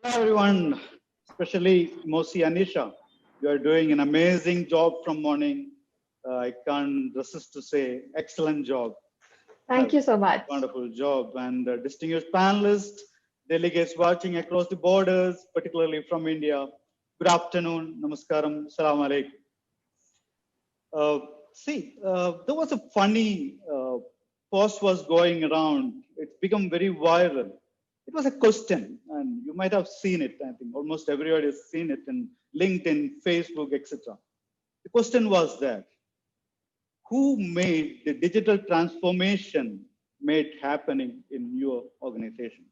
Hello, everyone, especially Mosi Anisha. You are doing an amazing job from morning. I can't resist to say excellent job. Thank you so much. Wonderful job. And distinguished panelists, delegates watching across the borders, particularly from India. Good afternoon. Namaskaram. Salam alaikum. There was a funny post was going around. It's become very viral. It was a question, and you might have seen it. I think almost everybody has seen it in LinkedIn, Facebook, etc. The question was that who made the digital transformation made happening in your organization?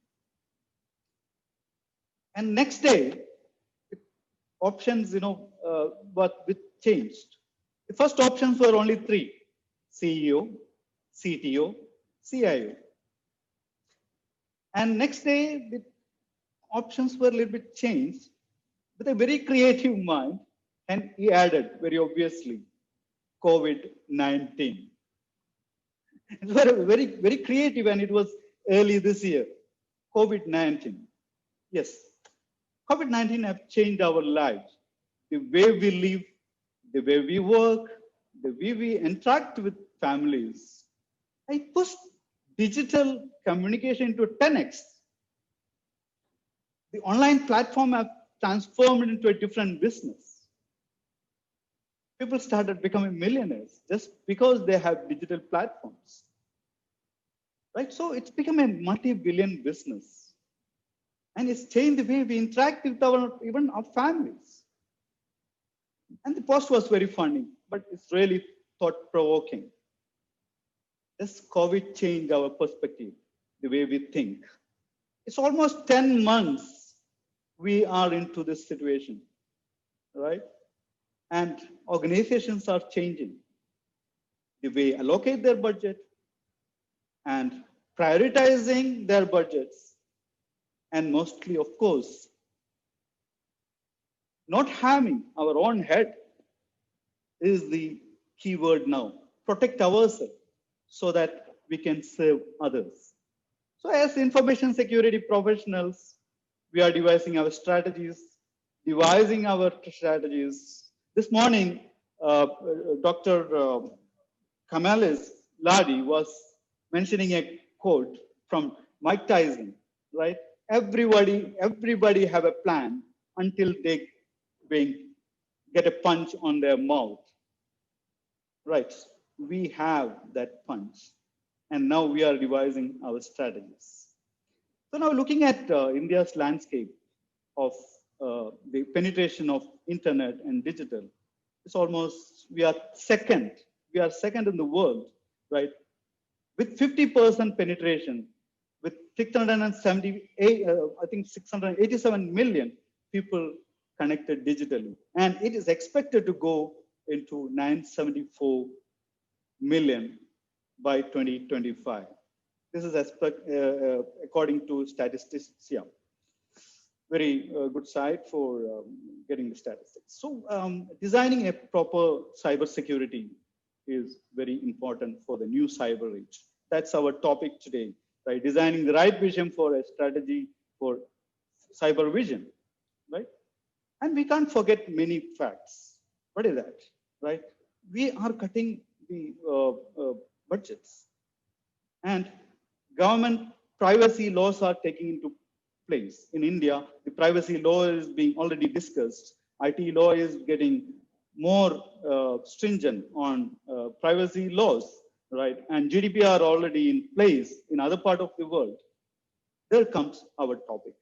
And next day, the options, but changed. The first options were only three: CEO, CTO, CIO. And next day, the options were a little bit changed with a very creative mind. And he added, very obviously, COVID-19. It was very, very creative, and it was early this year. COVID-19. Yes, COVID-19 have changed our lives. The way we live, the way we work, the way we interact with families. I pushed digital communication into 10x. The online platform have transformed into a different business. People started becoming millionaires just because they have digital platforms. Right? So it's become a multi-billion business. And it's changed the way we interact with even our families. And the post was very funny, but it's really thought-provoking. Does COVID change our perspective, the way we think? It's almost 10 months we are into this situation, right? And organizations are changing the way they allocate their budget and prioritizing their budgets. And mostly, of course, not harming our own head is the key word now. Protect ourselves so that we can serve others. So as information security professionals, we are devising our strategies. This morning, Dr. Kamalis Ladi was mentioning a quote from Mike Tyson, right? Everybody have a plan until they get a punch on their mouth. Right, we have that punch. And now we are devising our strategies. So now looking at India's landscape of the penetration of internet and digital, it's almost, we are second in the world, right? With 50% penetration, with 687 million people connected digitally. And it is expected to go into 974 million by 2025. This is according to Statistics. Yeah. Very good site for getting the statistics. So designing a proper cybersecurity is very important for the new cyber age. That's our topic today, right? Designing the right vision for a strategy for cyber vision, right? And we can't forget many facts. What is that, right? We are cutting the budgets, and government privacy laws are taking into place. In India, the privacy law is being already discussed. IT law is getting more stringent on privacy laws, right? And GDPR already in place in other part of the world. There comes our topic,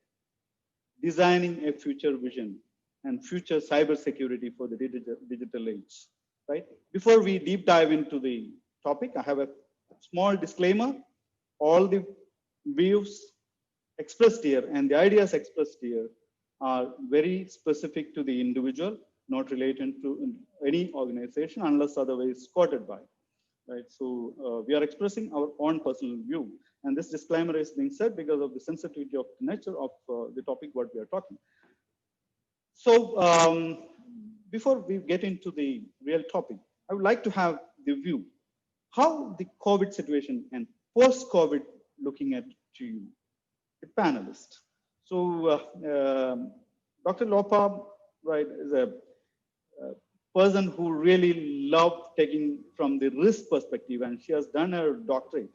designing a future vision and future cybersecurity for the digital age, right? Before we deep dive into the topic, I have a small disclaimer. All the views expressed here and the ideas expressed here are very specific to the individual, not related to any organization unless otherwise quoted by, right? So we are expressing our own personal view. And this disclaimer is being said because of the sensitivity of the nature of the topic what we are talking. So before we get into the real topic, I would like to have the view, how the COVID situation and post-COVID looking at to you, the panelists. So Dr. Lopa, right, is a person who really loved taking from the risk perspective, and she has done her doctorate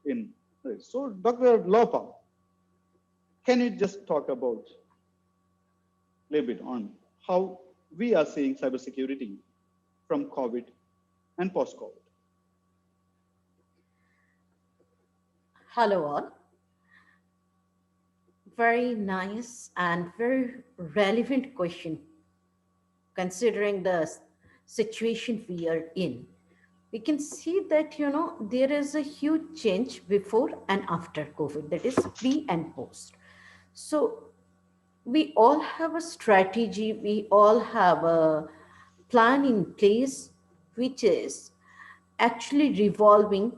in risk. So Dr. Lopa, can you just talk about a little bit on how we are seeing cybersecurity from COVID and post-COVID? Hello all. Very nice and very relevant question considering the situation we are in. We can see that, there is a huge change before and after COVID, that is pre and post. So we all have a strategy, we all have a plan in place, which is actually revolving,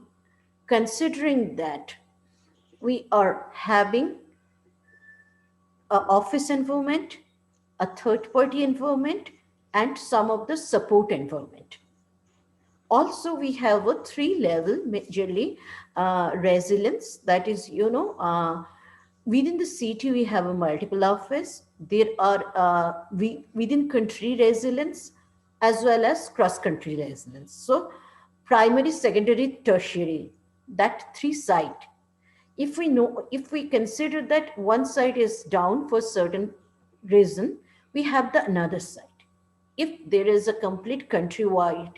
considering that we are having a office environment, a third party environment, and some of the support environment. Also, we have a three level majorly resilience. That is, within the city, we have a multiple office. There are within country resilience as well as cross country resilience. So primary, secondary, tertiary, that three side. If we consider that one side is down for certain reason, we have the another side. If there is a complete countrywide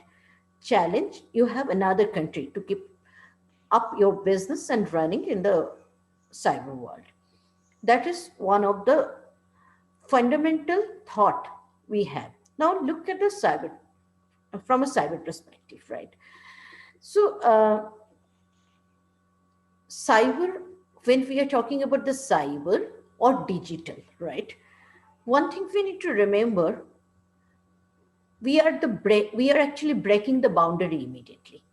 challenge, you have another country to keep up your business and running in the cyber world. That is one of the fundamental thought we have. Now look at the cyber from a cyber perspective, right? So cyber, when we are talking about the cyber or digital, right? One thing we need to remember, we are actually breaking the boundary immediately.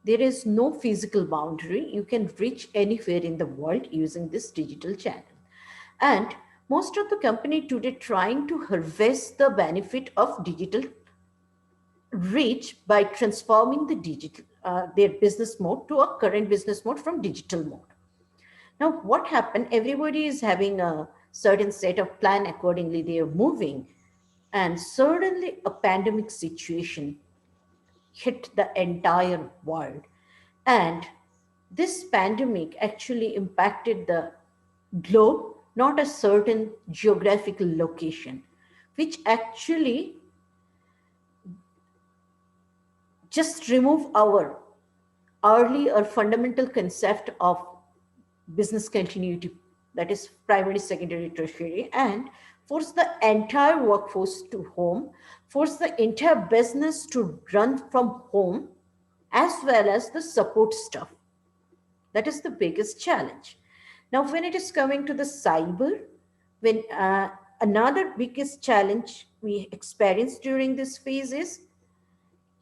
There is no physical boundary. You can reach anywhere in the world using this digital channel. And most of the company today trying to harvest the benefit of digital reach by transforming the digital their business mode to a current business mode from digital mode. Now, what happened? Everybody is having a certain set of plan. Accordingly, they are moving, and suddenly a pandemic situation hit the entire world. And this pandemic actually impacted the globe, not a certain geographical location, which actually just remove our early or fundamental concept of business continuity, that is primary, secondary, tertiary, and force the entire workforce to home, force the entire business to run from home, as well as the support stuff. That is the biggest challenge. Now, when it is coming to the cyber, when another biggest challenge we experience during this phase is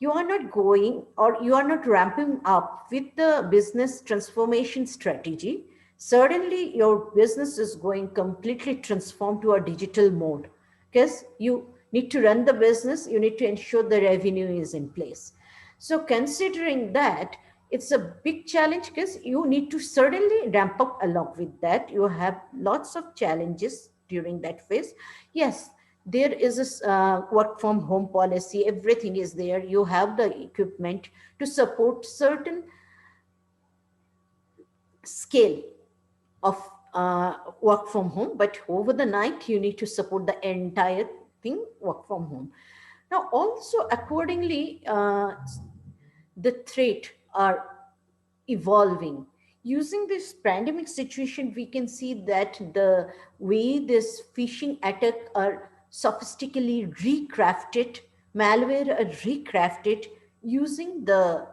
you are not going or you are not ramping up with the business transformation strategy. Suddenly your business is going completely transformed to a digital mode because you need to run the business, you need to ensure the revenue is in place. So considering that, it's a big challenge because you need to certainly ramp up along with that. You have lots of challenges during that phase. Yes, there is a work from home policy, everything is there. You have the equipment to support certain scale of work from home, but over the night, you need to support the entire thing work from home. Now, also accordingly, the threat are evolving. Using this pandemic situation, we can see that the way this phishing attack are sophisticatedly recrafted, malware are recrafted using the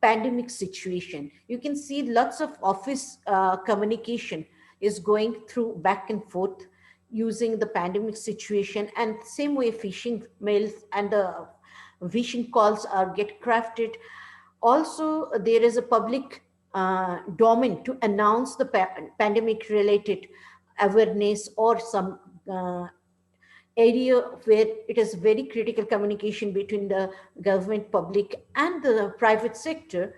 pandemic situation. You can see lots of office communication is going through back and forth using the pandemic situation, and same way phishing mails and the phishing calls are get crafted. Also, there is a public domain to announce the pandemic related awareness or some area where it is very critical communication between the government, public, and the private sector.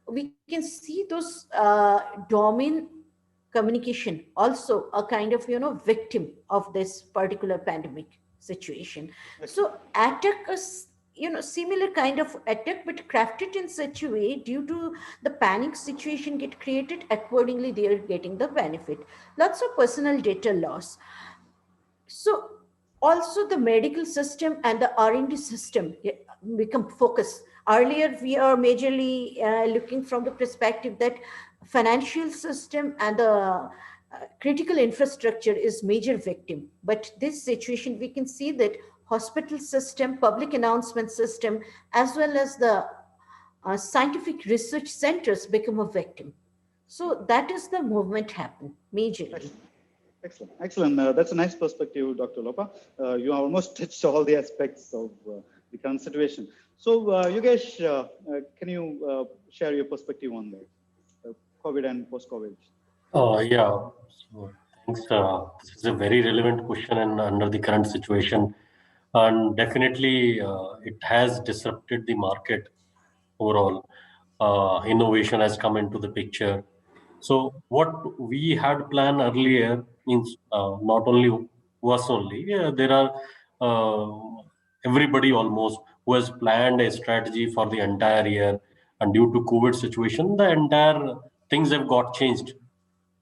We can see those domain communication also a kind of, victim of this particular pandemic situation. So attack is, similar kind of attack, but crafted in such a way due to the panic situation get created. Accordingly, they are getting the benefit. Lots of personal data loss. So also the medical system and the R&D system become focus. Earlier, we are majorly looking from the perspective that financial system and the critical infrastructure is major victim. But this situation, we can see that hospital system, public announcement system, as well as the scientific research centers become a victim. So that is the movement happen majorly. Excellent, excellent. That's a nice perspective, Dr. Lopa. You almost touched all the aspects of the current situation. So, Yogesh, can you share your perspective on that, COVID and post-COVID? Yeah, so thanks. This is a very relevant question and under the current situation. And definitely, it has disrupted the market overall. Innovation has come into the picture. So what we had planned earlier means not only us only. There are everybody almost who has planned a strategy for the entire year, and due to COVID situation, the entire things have got changed.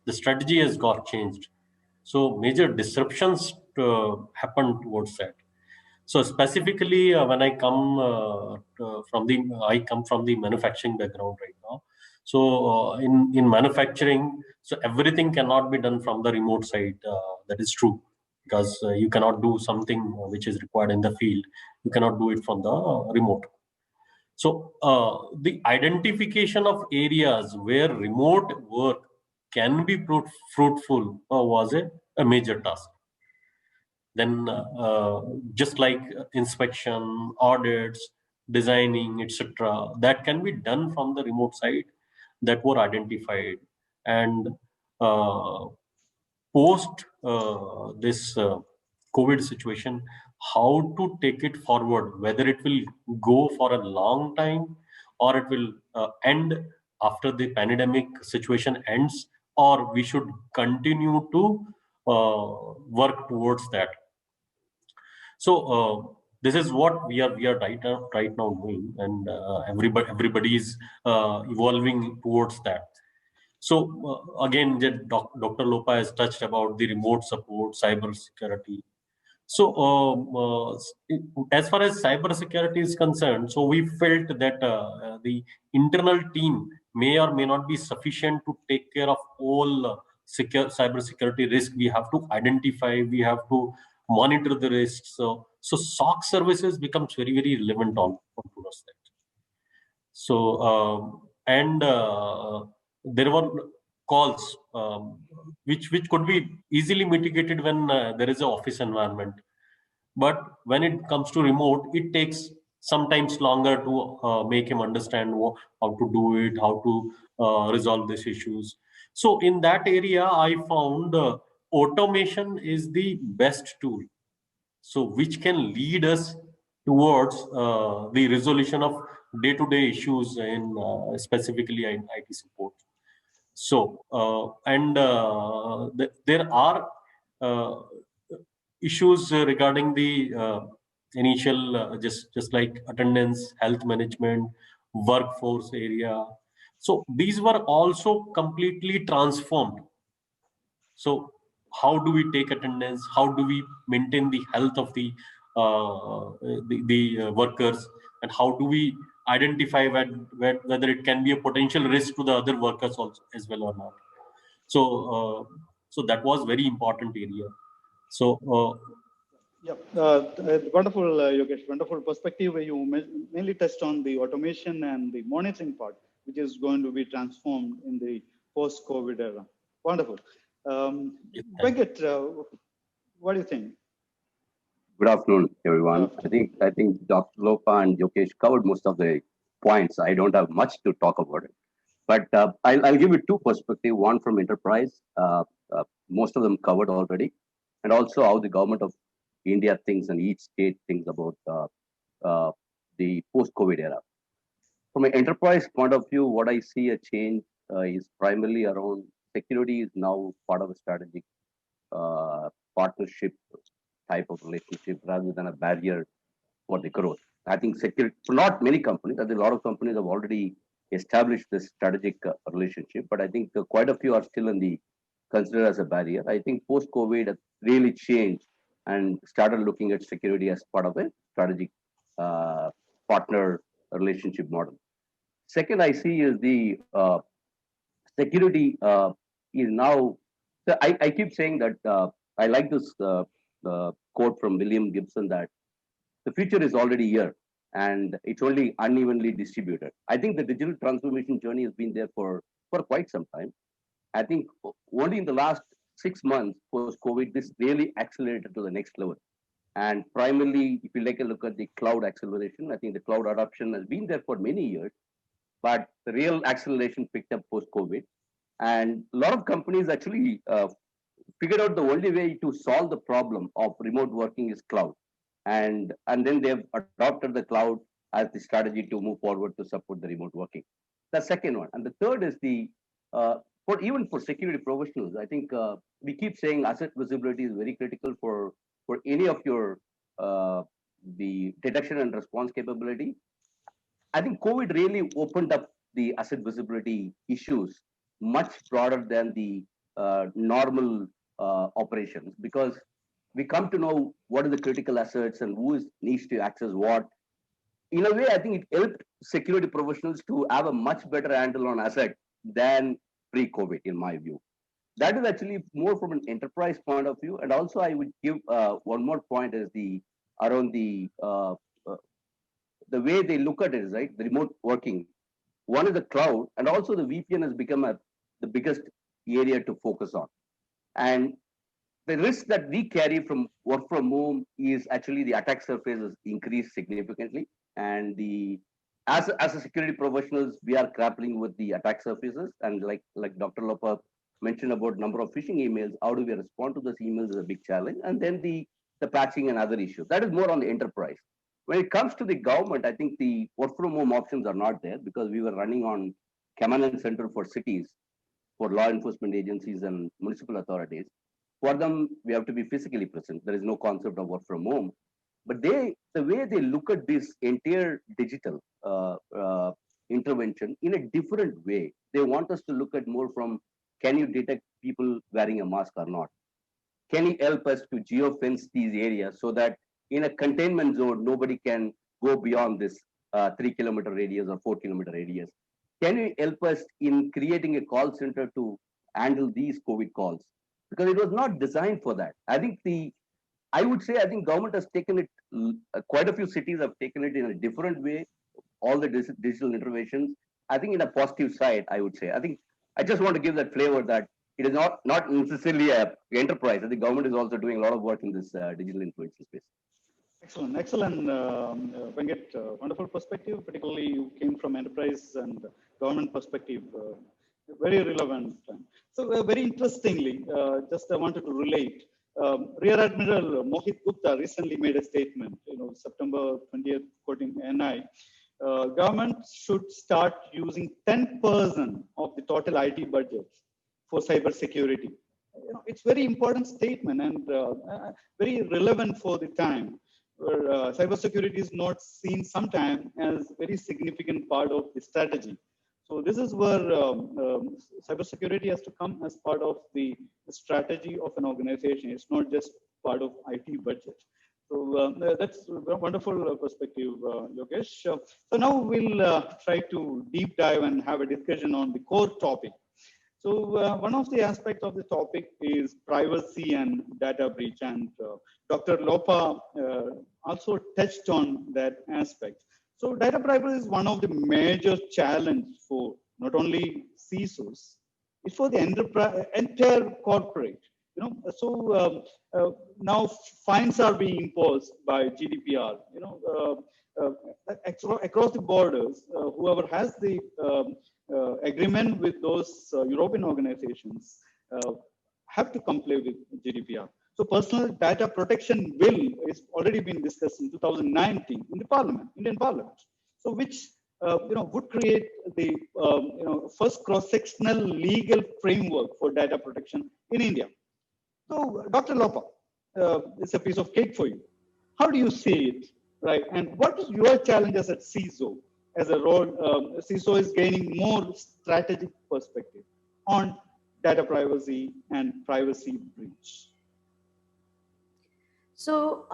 The strategy has got changed. So major disruptions happened towards that. So specifically, when I come from the manufacturing background right now. So in manufacturing, so everything cannot be done from the remote side. That is true, because you cannot do something which is required in the field. You cannot do it from the remote. So the identification of areas where remote work can be fruitful was a major task. Then just like inspection, audits, designing, etc., that can be done from the remote side, that were identified. And uh, post this COVID situation, how to take it forward, whether it will go for a long time or it will end after the pandemic situation ends, or we should continue to work towards that. So this is what we are right now doing, and everybody is evolving towards that. So again, Dr. Lopa has touched about the remote support, cyber security. So as far as cyber security is concerned, so we felt that the internal team may or may not be sufficient to take care of all cyber security risk. We have to identify, we have to monitor the risks. So SOC services becomes very relevant on towards that. So and there were calls which could be easily mitigated when there is an office environment. But when it comes to remote, it takes sometimes longer to make him understand how to do it, how to resolve these issues. So in that area, I found automation is the best tool. So which can lead us towards the resolution of day-to-day issues in specifically in IT support. So there are uh, issues regarding the initial just like attendance, health management, workforce area. So these were also completely transformed. So how do we take attendance? How do we maintain the health of the workers? And how do we identify whether it can be a potential risk to the other workers also as well or not? So so that was very important area. So Yeah, wonderful, Yogesh. Wonderful perspective where you mainly touched on the automation and the monitoring part, which is going to be transformed in the post-COVID era. Wonderful. Venkat, what do you think? Good afternoon, everyone. I think Dr. Lopa and Yogesh covered most of the points. I don't have much to talk about it, but I'll give you two perspectives. One from enterprise, most of them covered already, and also how the government of India thinks and each state thinks about the post-COVID era. From an enterprise point of view, what I see a change is primarily around security is now part of a strategic partnership type of relationship rather than a barrier for the growth. I think security, for not many companies, I think a lot of companies have already established this strategic relationship, but I think quite a few are still in the considered as a barrier. I think post-COVID really changed and started looking at security as part of a strategic partner relationship model. Second, I see is the security is now. So I keep saying that I like this quote from William Gibson that the future is already here and it's only unevenly distributed. I think the digital transformation journey has been there for quite some time. I think only in the last 6 months post-COVID, this really accelerated to the next level. And primarily, if you take a look at the cloud acceleration, I think the cloud adoption has been there for many years, but the real acceleration picked up post-COVID. And a lot of companies actually figured out the only way to solve the problem of remote working is cloud. And then they've adopted the cloud as the strategy to move forward to support the remote working. The second one. And the third is the, even for security professionals, I think we keep saying asset visibility is very critical for any of your, the detection and response capability. I think COVID really opened up the asset visibility issues much broader than the normal operations, because we come to know what are the critical assets and who needs to access what. In a way, I think it helped security professionals to have a much better handle on asset than pre-COVID, in my view. That is actually more from an enterprise point of view. And also, I would give one more point is around the way they look at it is right, the remote working. One is the cloud, and also the VPN has become the biggest area to focus on. And the risk that we carry from work from home is actually the attack surface has increased significantly. And as a security professionals, we are grappling with the attack surfaces. And like Dr. Lopa mentioned about number of phishing emails, how do we respond to those emails is a big challenge. And then the patching and other issues. That is more on the enterprise. When it comes to the government, I think the work from home options are not there because we were running on command center for cities, for law enforcement agencies and municipal authorities. For them, we have to be physically present. There is no concept of work from home. But the way they look at this entire digital intervention in a different way, they want us to look at more from, can you detect people wearing a mask or not? Can you help us to geofence these areas so that in a containment zone, nobody can go beyond this 3-kilometer radius or 4-kilometer radius? Can you help us in creating a call center to handle these COVID calls? Because it was not designed for that. I think I would say government has taken it, quite a few cities have taken it in a different way, all the digital interventions. I think in a positive side, I would say. I just want to give that flavor that it is not necessarily an enterprise. I think government is also doing a lot of work in this digital influencer space. Excellent, Venkat. Wonderful perspective. Particularly, you came from enterprise and government perspective. Very relevant. So, very interestingly, just I wanted to relate. Rear Admiral Mohit Gupta recently made a statement. September 20th, quoting NI. Government should start using 10% of the total IT budget for cybersecurity. It's very important statement and very relevant for the time where cybersecurity is not seen sometimes as very significant part of the strategy. So this is where cybersecurity has to come as part of the strategy of an organization. It's not just part of IT budget. So that's a wonderful perspective, Yogesh. So now we'll try to deep dive and have a discussion on the core topic. So one of the aspects of the topic is privacy and data breach, and Dr. Lopa also touched on that aspect. So data privacy is one of the major challenges for not only CISOs, it's for the entire corporate. So now fines are being imposed by GDPR. Across the borders, whoever has the agreement with those European organizations have to comply with GDPR. So personal data protection bill is already been discussed in 2019 in the Parliament, Indian Parliament. So which would create the first cross-sectional legal framework for data protection in India. So, Dr. Lopa, it's a piece of cake for you. How do you see it, right? And what is your challenges at CISO as a role? CISO is gaining more strategic perspective on data privacy and privacy breach. So,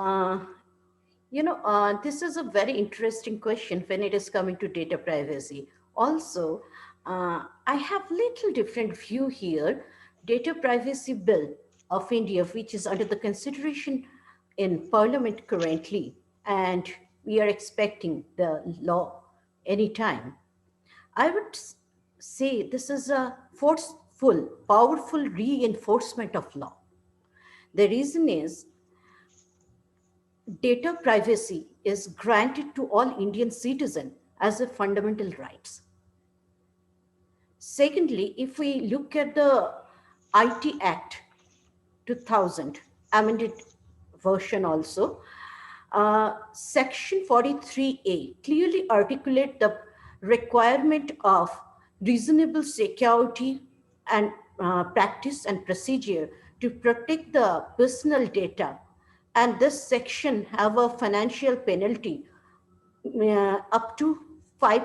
this is a very interesting question when it is coming to data privacy. Also, I have little different view here. Data Privacy Bill of India, which is under the consideration in Parliament currently, and we are expecting the law anytime. I would say this is a forceful, powerful reinforcement of law. The reason is data privacy is granted to all Indian citizens as a fundamental rights. Secondly, if we look at the IT Act 2000 amended version also, Section 43A clearly articulate the requirement of reasonable security and practice and procedure to protect the personal data. And this section have a financial penalty up to 5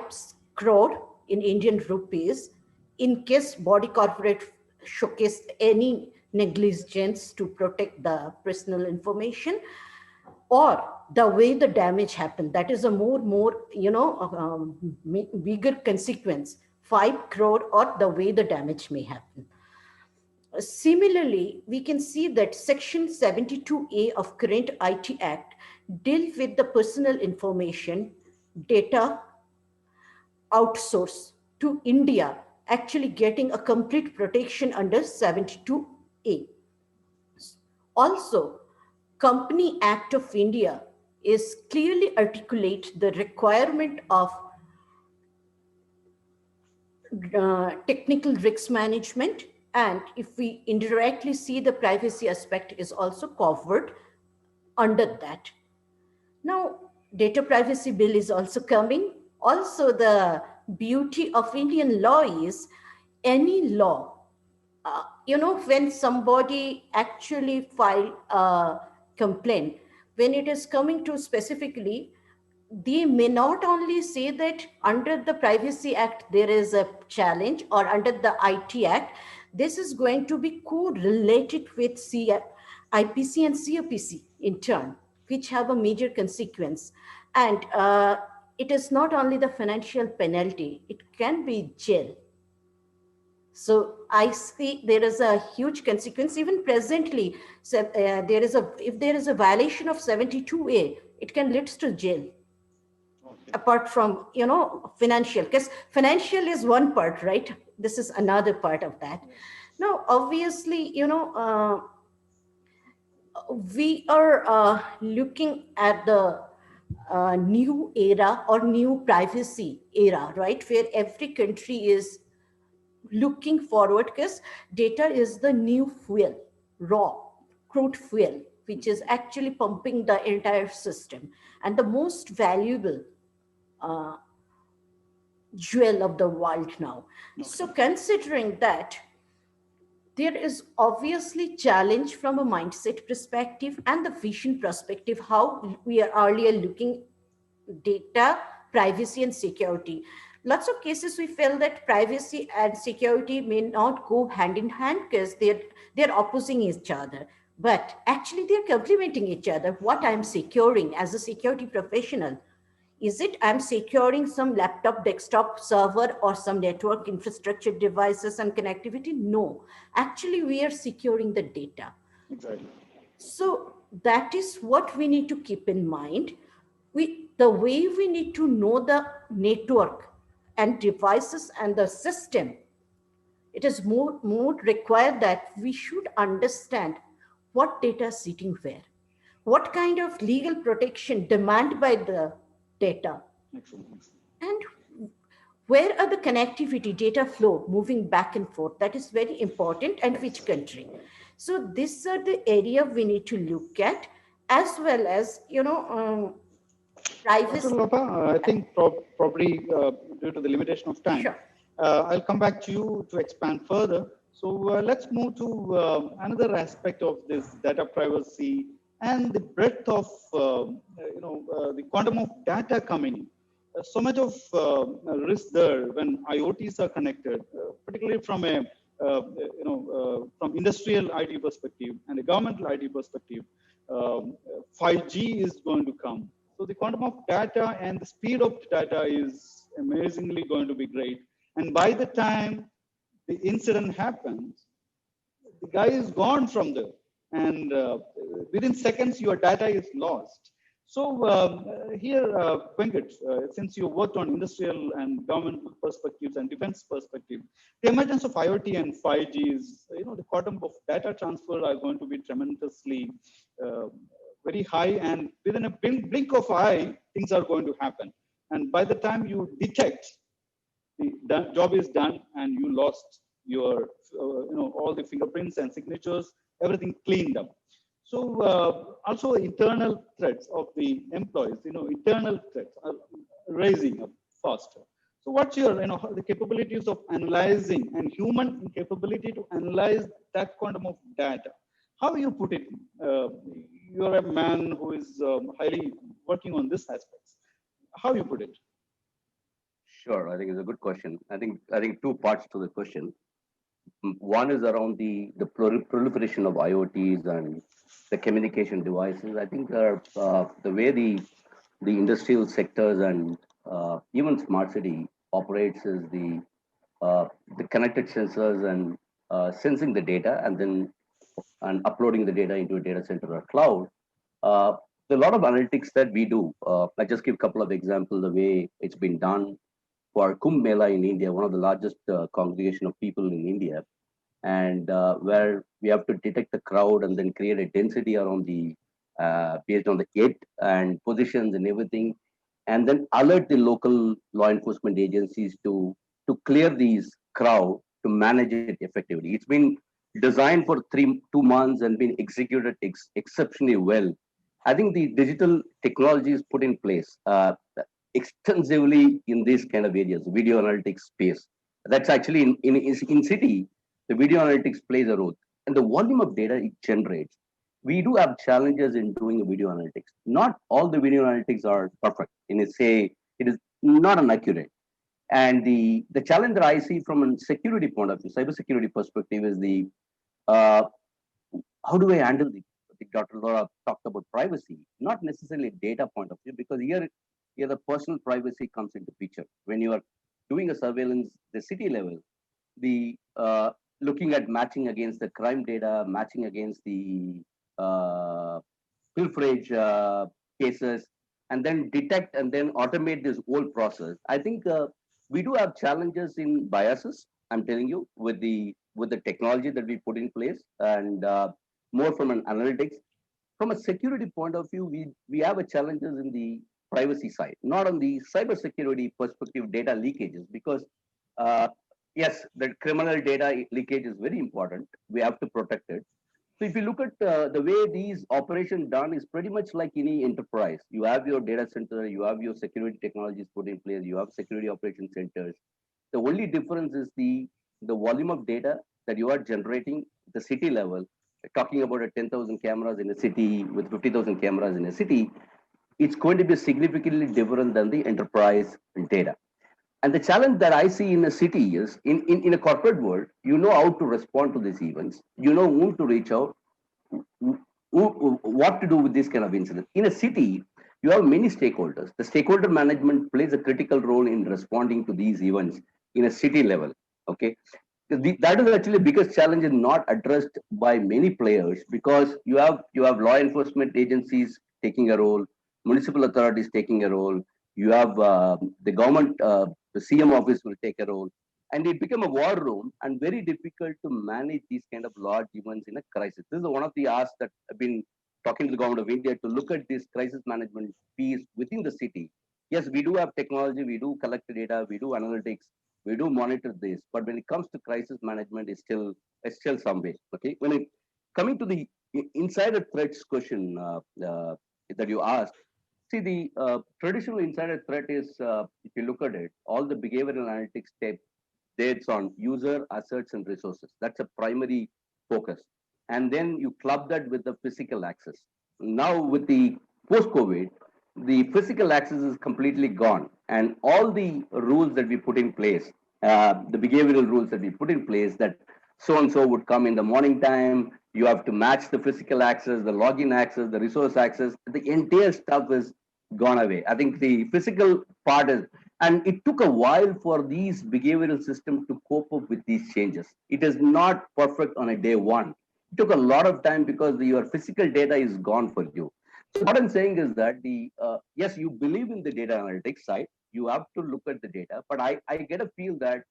crore in Indian rupees in case body corporate showcase any negligence to protect the personal information, or the way the damage happened. That is a more bigger consequence, 5 crore, or the way the damage may happen. Similarly, we can see that Section 72A of current IT Act deal with the personal information data outsource to India, actually getting a complete protection under 72A. Also, Company Act of India is clearly articulate the requirement of technical risk management, and if we indirectly see, the privacy aspect is also covered under that. Now, data privacy bill is also coming. Also, the beauty of Indian law is any law, when somebody actually file a complaint, when it is coming to specifically, they may not only say that under the Privacy Act there is a challenge, or under the IT Act, this is going to be correlated with IPC and COPC in turn, which have a major consequence. And it is not only the financial penalty, it can be jail. So I see there is a huge consequence. Even presently, if there is a violation of 72A, it can lead to jail. Okay. Apart from, financial, because financial is one part, right? This is another part of that. Now, obviously, we are looking at the new era or new privacy era, right? Where every country is looking forward, because data is the new fuel, raw, crude fuel, which is actually pumping the entire system, and the most valuable jewel of the world now. Okay. So considering that, there is obviously challenge from a mindset perspective and the vision perspective, how we are earlier looking data, privacy, and security. Lots of cases we felt that privacy and security may not go hand in hand because they're opposing each other, but actually they're complementing each other. What I'm securing as a security professional, is it I'm securing some laptop, desktop server, or some network infrastructure devices and connectivity? No, actually we are securing the data. Exactly. So that is what we need to keep in mind. The way we need to know the network and devices and the system, it is more required that we should understand what data is sitting where, what kind of legal protection demanded by the data, and where are the connectivity data flow moving back and forth. That is very important, and which country. So these are the area we need to look at, as well as Privacy. Dr. Lopa, I think probably due to the limitation of time, Sure. I'll come back to you to expand further. So let's move to another aspect of this data privacy and the breadth of, the quantum of data coming in. So much of risk there when IoTs are connected, particularly from a, from industrial IT perspective and a governmental IT perspective. 5G is going to come. So the quantum of data and the speed of data is amazingly going to be great. And by the time the incident happens, the guy is gone from there. And within seconds, your data is lost. So here, Venkat, since you worked on industrial and governmental perspectives and defense perspective, the emergence of IoT and 5G is, the quantum of data transfer are going to be tremendously very high, and within a blink of eye, things are going to happen. And by the time you detect, the job is done, and you lost your, all the fingerprints and signatures, everything cleaned up. So also internal threats of the employees, internal threats are raising up faster. So what's your, the capabilities of analyzing and human capability to analyze that quantum of data? How you put it? You're a man who is highly working on this aspects. How you put it? Sure, I think it's a good question. I think two parts to the question. One is around the proliferation of IoTs and the communication devices. I think the way the industrial sectors and even smart city operates is the connected sensors and sensing the data and uploading the data into a data center or cloud. There's a lot of analytics that we do. I just give a couple of examples the way it's been done for Kumbh Mela in India, one of the largest congregation of people in India, and where we have to detect the crowd and then create a density around the based on the gate and positions and everything, and then alert the local law enforcement agencies to clear these crowd to manage it effectively. It's been designed for 2 months and been executed exceptionally well. I think the digital technology is put in place extensively in these kind of areas, video analytics space. That's actually in city, the video analytics plays a role. And the volume of data it generates, we do have challenges in doing video analytics. Not all the video analytics are perfect. In a say, it is not an accurate. And the challenge that I see from a security point of view, cybersecurity perspective, is uh, how do I handle Dr. Laura talked about privacy, not necessarily data point of view, because here the personal privacy comes into picture. When you are doing a surveillance, the city level, the looking at matching against the crime data, matching against the pilferage cases, and then detect and then automate this whole process. I think we do have challenges in biases. I'm telling you, with the technology that we put in place, and more from an analytics. From a security point of view, we have a challenges in the privacy side, not on the cybersecurity perspective data leakages, because uh, yes, the criminal data leakage is very important. We have to protect it. So if you look at the way these operations done is pretty much like any enterprise. You have your data center, you have your security technologies put in place, you have security operation centers. The only difference is the volume of data that you are generating at the city level. Talking about a 10,000 cameras in a city with 50,000 cameras in a city, it's going to be significantly different than the enterprise data. And the challenge that I see in a city is in a corporate world, you know how to respond to these events, you know whom to reach out, what to do with this kind of incident. In a city, you have many stakeholders. The stakeholder management plays a critical role in responding to these events in a city level. Okay, that is actually the biggest challenge is not addressed by many players, because you have law enforcement agencies taking a role, municipal authorities taking a role, you have the government, the CM office will take a role, and it become a war room and very difficult to manage these kind of large events in a crisis. This is one of the asks that I've been talking to the government of India to look at this crisis management piece within the city. Yes, we do have technology, we do collect data, we do analytics, we do monitor this, but when it comes to crisis management, it's still some way. Okay, when it coming to the insider threats question that you asked, See, the traditional insider threat is, if you look at it, all the behavioral analytics take dates on user, assets, and resources. That's a primary focus. And then you club that with the physical access. Now, with the post-COVID, the physical access is completely gone. And all the rules that we put in place, the behavioral rules that we put in place, that so-and-so would come in the morning time, you have to match the physical access, the login access, the resource access, the entire stuff is gone away. I think the physical part is, and it took a while for these behavioral systems to cope up with these changes. It is not perfect on a day one. It took a lot of time because your physical data is gone for you. So what I'm saying is that yes, you believe in the data analytics side. You have to look at the data, but I get a feel that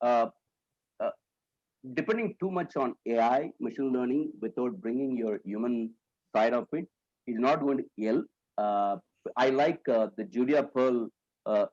uh, uh, depending too much on AI, machine learning, without bringing your human side of it, is not going to help. I like the Julia Pearl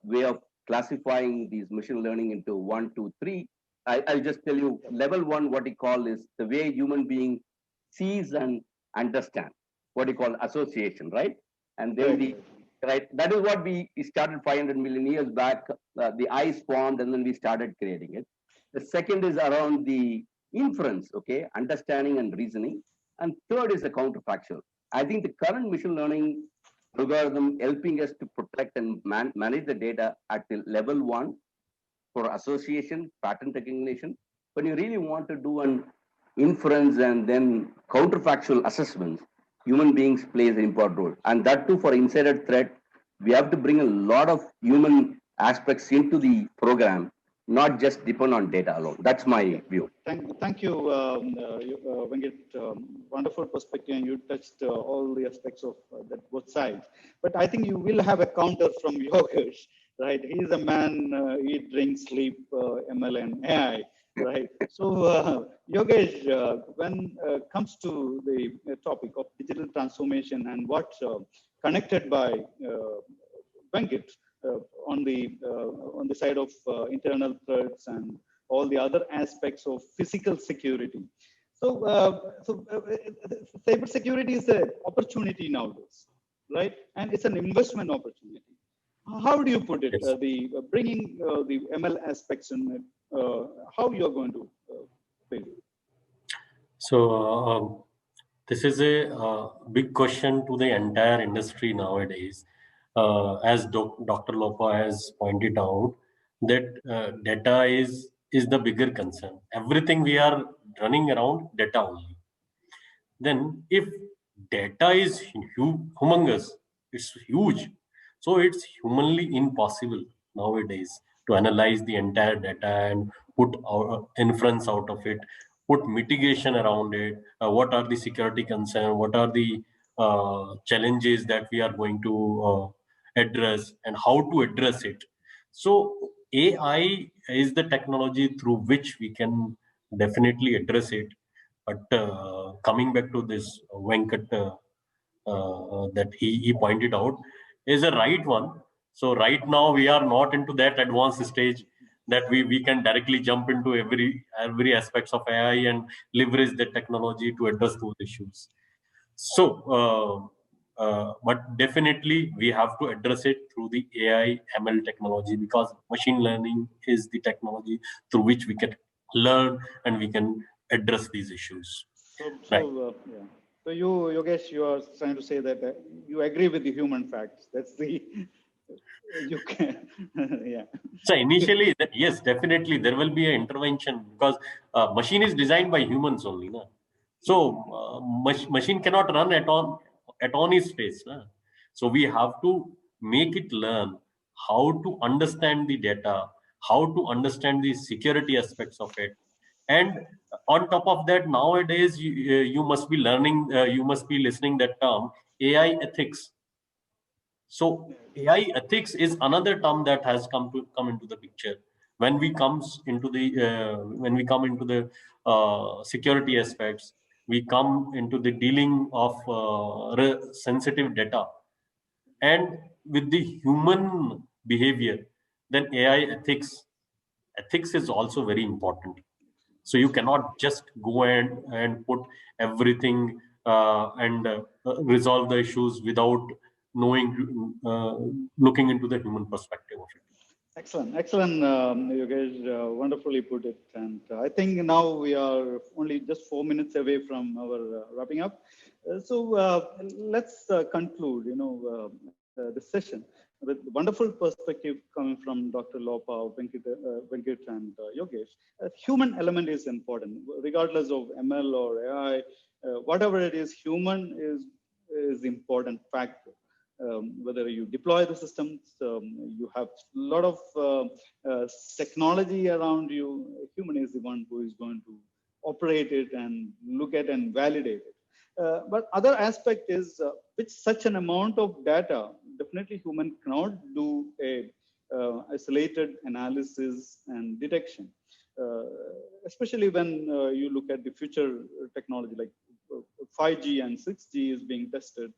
way of classifying these machine learning into 1, 2, 3. I'll just tell you, level 1, what he call is the way human being sees and understand, what he call association, right? And then right, that is what we started 500 million years back. The eyes formed, and then we started creating it. The second is around the inference, okay, understanding and reasoning. And third is the counterfactual. I think the current machine learning algorithm helping us to protect and manage the data at the level 1 for association, pattern recognition. When you really want to do an inference and then counterfactual assessments, human beings plays an important role. And that too, for insider threat, we have to bring a lot of human aspects into the program, not just depend on data alone. That's my view. Thank you, Venkat. Wonderful perspective, and you touched all the aspects of that both sides. But I think you will have a counter from Yogesh, right? He is a man, eat, drink, sleep, ML and AI, right? So, Yogesh, when comes to the topic of digital transformation and what connected by Venkat, on the side of internal threats and all the other aspects of physical security. So, cybersecurity is an opportunity nowadays, right? And it's an investment opportunity. How do you put it? Yes. Bringing the ML aspects in it, how you're going to play it? So this is a big question to the entire industry nowadays. As Dr. Lopa has pointed out, that data is the bigger concern. Everything we are running around data only. Then if data is humongous, it's huge. So it's humanly impossible nowadays to analyze the entire data and put our inference out of it, put mitigation around it. What are the security concerns? What are the challenges that we are going to address, and how to address it? So AI is the technology through which we can definitely address it. But coming back to this Venkat that he pointed out is a right one. So right now we are not into that advanced stage that we can directly jump into every aspects of AI and leverage the technology to address those issues. So, but definitely we have to address it through the AI ML technology, because machine learning is the technology through which we can learn and we can address these issues. Right. Yeah. So you, Yogesh, you are trying to say that you agree with the human facts. That's the you can, yeah. So initially, yes, definitely there will be an intervention, because machine is designed by humans only, na? So machine cannot run at on its pace, na? So we have to make it learn how to understand the data, how to understand the security aspects of it, and on top of that, nowadays you must be learning, you must be listening that term AI ethics. So AI ethics is another term that has come into the picture when we come into the security aspects. We come into the dealing of sensitive data, and with the human behavior, then AI ethics is also very important. So you cannot just go and put everything and resolve the issues without knowing, looking into the human perspective of it. Excellent, excellent, Yogesh, wonderfully put it. And I think now we are only just 4 minutes away from our wrapping up. Let's conclude, the session with wonderful perspective coming from Dr. Lopa, Venkat, and Yogesh. Human element is important, regardless of ML or AI. Whatever it is, human is important factor. Whether you deploy the systems, you have a lot of technology around you, human is the one who is going to operate it and look at and validate it. But other aspect is with such an amount of data, definitely human cannot do a isolated analysis and detection. Especially when you look at the future technology like 5G and 6G is being tested,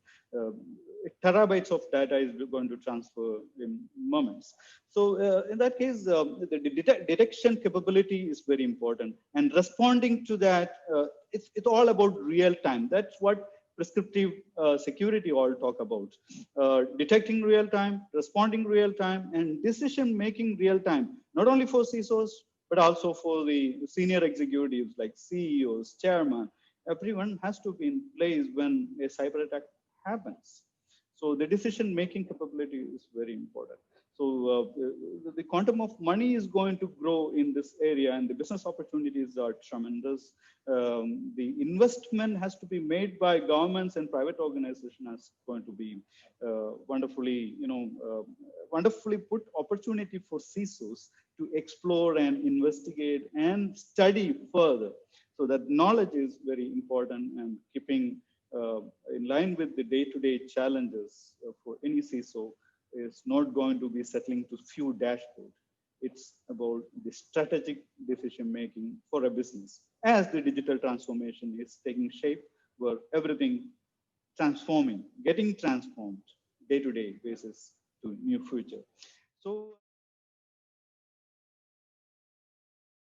terabytes of data is going to transfer in moments. So in that case, the detection capability is very important. And responding to that, it's all about real time. That's what prescriptive security all talk about. Detecting real time, responding real time, and decision making real time, not only for CISOs, but also for the senior executives like CEOs, chairman. Everyone has to be in place when a cyber attack happens. So the decision-making capability is very important. So the quantum of money is going to grow in this area, and the business opportunities are tremendous. The investment has to be made by governments and private organizations is going to be wonderfully put opportunity for CISOs to explore and investigate and study further. So that knowledge is very important, and keeping in line with the day-to-day challenges for any CISO is not going to be settling to few dashboards. It's about the strategic decision-making for a business as the digital transformation is taking shape, where everything getting transformed day-to-day basis to new future. So